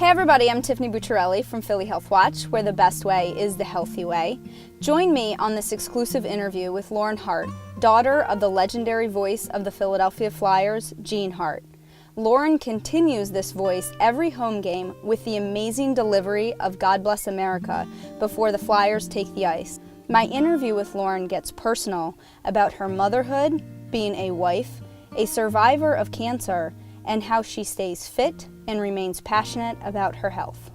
Hey everybody, I'm Tiffany Bucciarelli from Philly Health Watch, where the best way is the healthy way. Join me on this exclusive interview with Lauren Hart, daughter of the legendary voice of the Philadelphia Flyers, Gene Hart. Lauren continues this voice every home game with the amazing delivery of God Bless America before the Flyers take the ice. My interview with Lauren gets personal about her motherhood, being a wife, a survivor of cancer, and how she stays fit and remains passionate about her health.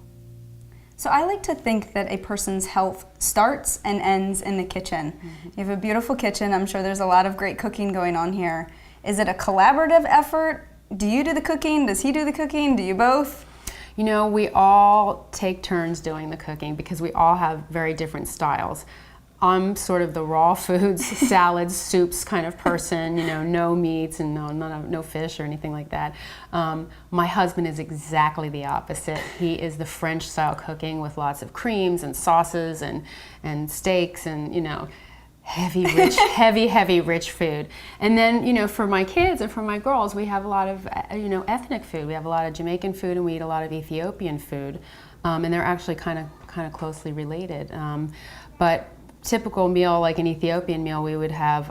So I like to think that a person's health starts and ends in the kitchen. Mm-hmm. You have a beautiful kitchen. I'm sure there's a lot of great cooking going on here. Is it a collaborative effort? Do you do the cooking? Does he do the cooking? Do you both? You know, we all take turns doing the cooking because we all have very different styles. I'm sort of the raw foods, salads, soups kind of person, you know, no meats and no fish or anything like that. My husband is exactly the opposite. He is the French style cooking with lots of creams and sauces and steaks and, you know, heavy, rich food. And then, you know, for my kids and for my girls, we have a lot of, you know, ethnic food. We have a lot of Jamaican food and we eat a lot of Ethiopian food. And they're actually kind of closely related. But typical meal, like an Ethiopian meal, we would have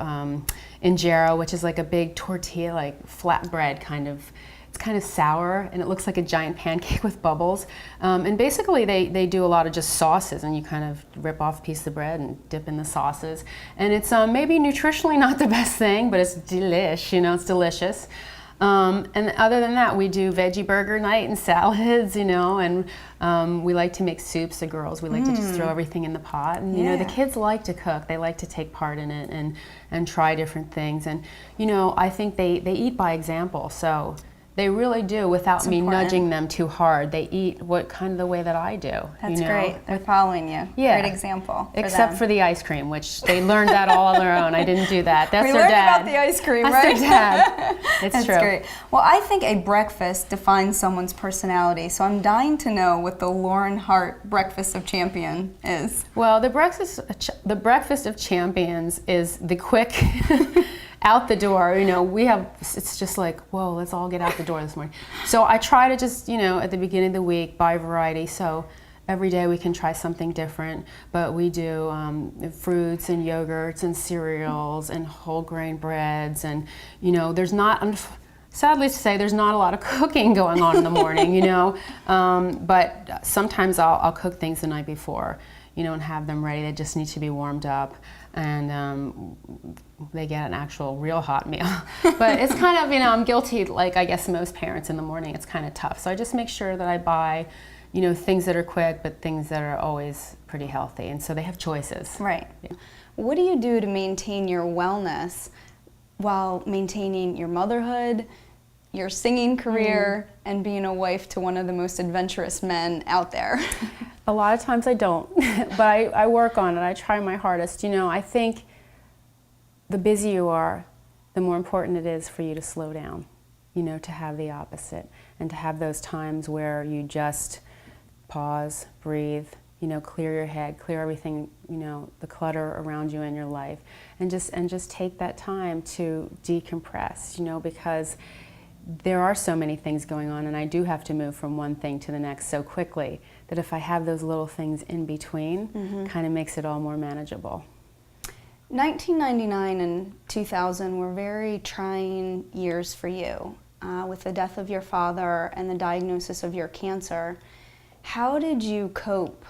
injera, which is like a big tortilla, like flat bread kind of. It's kind of sour and it looks like a giant pancake with bubbles. And basically they do a lot of just sauces, and you kind of rip off a piece of bread and dip in the sauces. And it's maybe nutritionally not the best thing, but it's delish, you know, it's delicious. And other than that, we do veggie burger night and salads, you know, and we like to make soups, the girls. We like to just throw everything in the pot. And, you know, the kids like to cook. They like to take part in it and try different things. And, you know, I think they eat by example. So they really do, without me nudging them too hard. They eat what kind of the way that I do. That's you know? Great. They're following you. Yeah. Great example. Except for the ice cream, which they learned that all on their own. I didn't do that. That's their dad. We learned about the ice cream, right? That's their dad. It's That's true. Great. Well, I think a breakfast defines someone's personality. So I'm dying to know what the Lauren Hart Breakfast of Champion is. Well, the breakfast of champions is the quick. Out the door, you know, it's just like, whoa, let's all get out the door this morning. So I try to just, you know, at the beginning of the week, buy variety. So every day we can try something different, but we do fruits and yogurts and cereals and whole grain breads. And, you know, sadly to say, there's not a lot of cooking going on in the morning, you know, but sometimes I'll cook things the night before, you know, and have them ready. They just need to be warmed up. And they get an actual real hot meal. But it's kind of, you know, I'm guilty, like I guess most parents in the morning, it's kind of tough. So I just make sure that I buy, you know, things that are quick, but things that are always pretty healthy. And so they have choices. Right. Yeah. What do you do to maintain your wellness while maintaining your motherhood, your singing career, and being a wife to one of the most adventurous men out there? A lot of times I don't, but I work on it. I try my hardest. You know, I think the busier you are, the more important it is for you to slow down, you know, to have the opposite, and to have those times where you just pause, breathe, you know, clear your head, clear everything, you know, the clutter around you in your life, and just take that time to decompress, you know, because there are so many things going on, and I do have to move from one thing to the next so quickly that if I have those little things in between, kind of makes it all more manageable. 1999 and 2000 were very trying years for you, with the death of your father and the diagnosis of your cancer. How did you cope,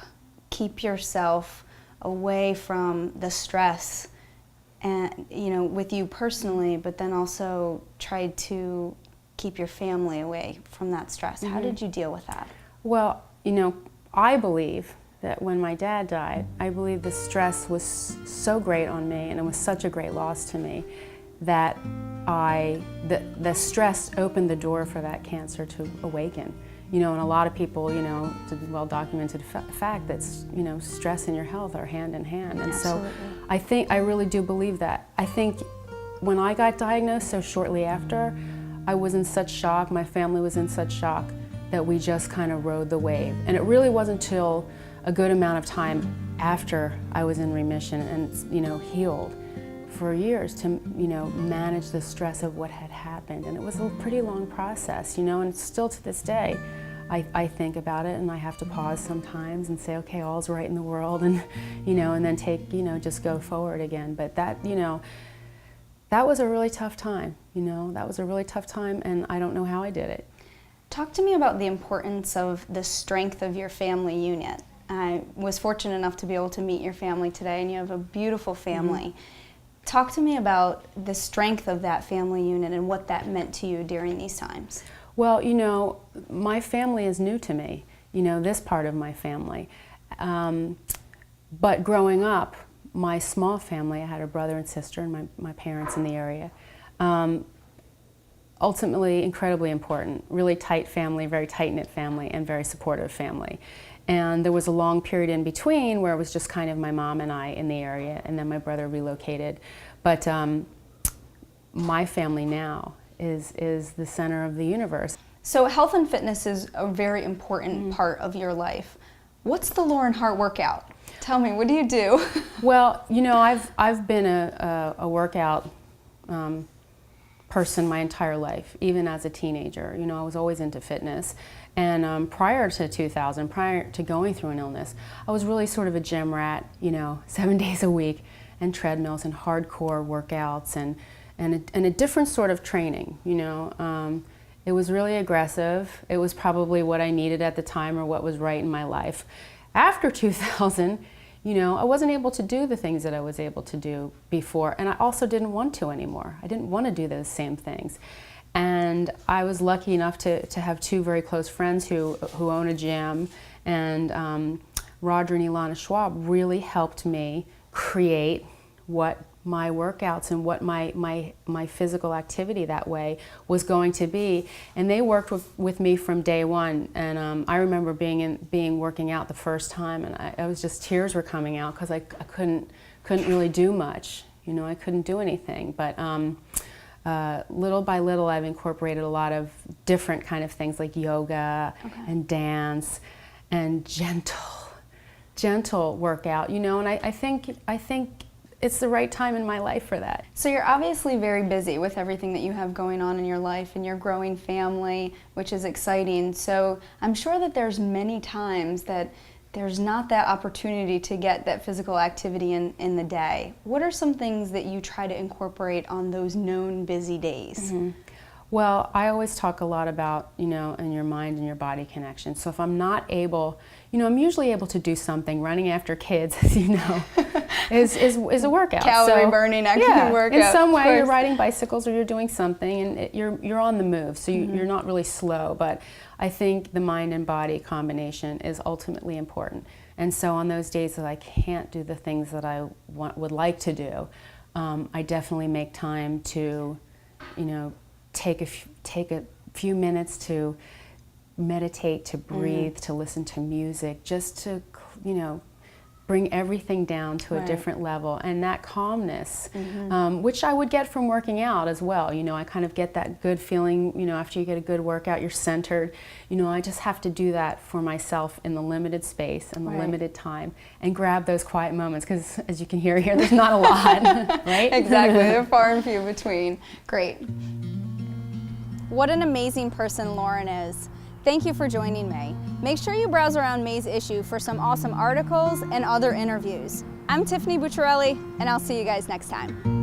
keep yourself away from the stress, and, you know, with you personally, but then also tried to keep your family away from that stress? How did you deal with that? Well, you know, I believe that when my dad died, I believe the stress was so great on me, and it was such a great loss to me, that the stress opened the door for that cancer to awaken. You know, and a lot of people, you know, it's a well-documented fact that, you know, stress and your health are hand in hand. And Absolutely. So I really do believe that. I think when I got diagnosed so shortly after, I was in such shock, my family was in such shock, that we just kind of rode the wave. And it really wasn't until a good amount of time after I was in remission and, you know, healed for years to, you know, manage the stress of what had happened. And it was a pretty long process, you know, and still to this day, I think about it, and I have to pause sometimes and say, okay, all's right in the world, and and then take, just go forward again. But that, that was a really tough time. That was a really tough time, and I don't know how I did it. Talk to me about the importance of the strength of your family unit. I was fortunate enough to be able to meet your family today, and you have a beautiful family. Talk to me about the strength of that family unit and what that meant to you during these times. Well, my family is new to me, this part of my family. But growing up, my small family, I had a brother and sister and my parents in the area. Ultimately, incredibly important, really tight family, very tight-knit family, and very supportive family. And there was a long period in between where it was just kind of my mom and I in the area, and then my brother relocated. But my family now is the center of the universe. So health and fitness is a very important part of your life. What's the Lauren Hart workout? Tell me, what do you do? Well, I've been a workout person my entire life, even as a teenager. I was always into fitness. And prior to 2000, prior to going through an illness, I was really sort of a gym rat, 7 days a week, and treadmills and hardcore workouts and a different sort of training, It was really aggressive. It was probably what I needed at the time or what was right in my life. After 2000, I wasn't able to do the things that I was able to do before, and I also didn't want to anymore. I didn't want to do those same things. And I was lucky enough to have two very close friends who own a gym, and Roger and Ilana Schwab really helped me create what my workouts and what my physical activity that way was going to be. And they worked with me from day one. And I remember working out the first time, and I was just, tears were coming out because I couldn't really do much. I couldn't do anything. But little by little, I've incorporated a lot of different kind of things like yoga and dance and gentle workout. And I think it's the right time in my life for that. So you're obviously very busy with everything that you have going on in your life and your growing family, which is exciting. So I'm sure that there's many times that there's not that opportunity to get that physical activity in the day. What are some things that you try to incorporate on those known busy days? Well, I always talk a lot about, in your mind and your body connection. So if I'm not able, I'm usually able to do something. Running after kids, as you know, is a workout. Calorie burning active workout. In some way, you're riding bicycles or you're doing something, and you're on the move, so you're not really slow. But I think the mind and body combination is ultimately important. And so on those days that I can't do the things that I would like to do, I definitely make time to, take a few minutes to meditate, to breathe, to listen to music, just to, bring everything down to a different level. And that calmness, which I would get from working out as well. I kind of get that good feeling, after you get a good workout, you're centered. I just have to do that for myself in the limited space and the limited time, and grab those quiet moments, because as you can hear here, there's not a lot, right? Exactly, they're far and few between. Great. What an amazing person Lauren is. Thank you for joining me. Make sure you browse around May's issue for some awesome articles and other interviews. I'm Tiffany Bucciarelli, and I'll see you guys next time.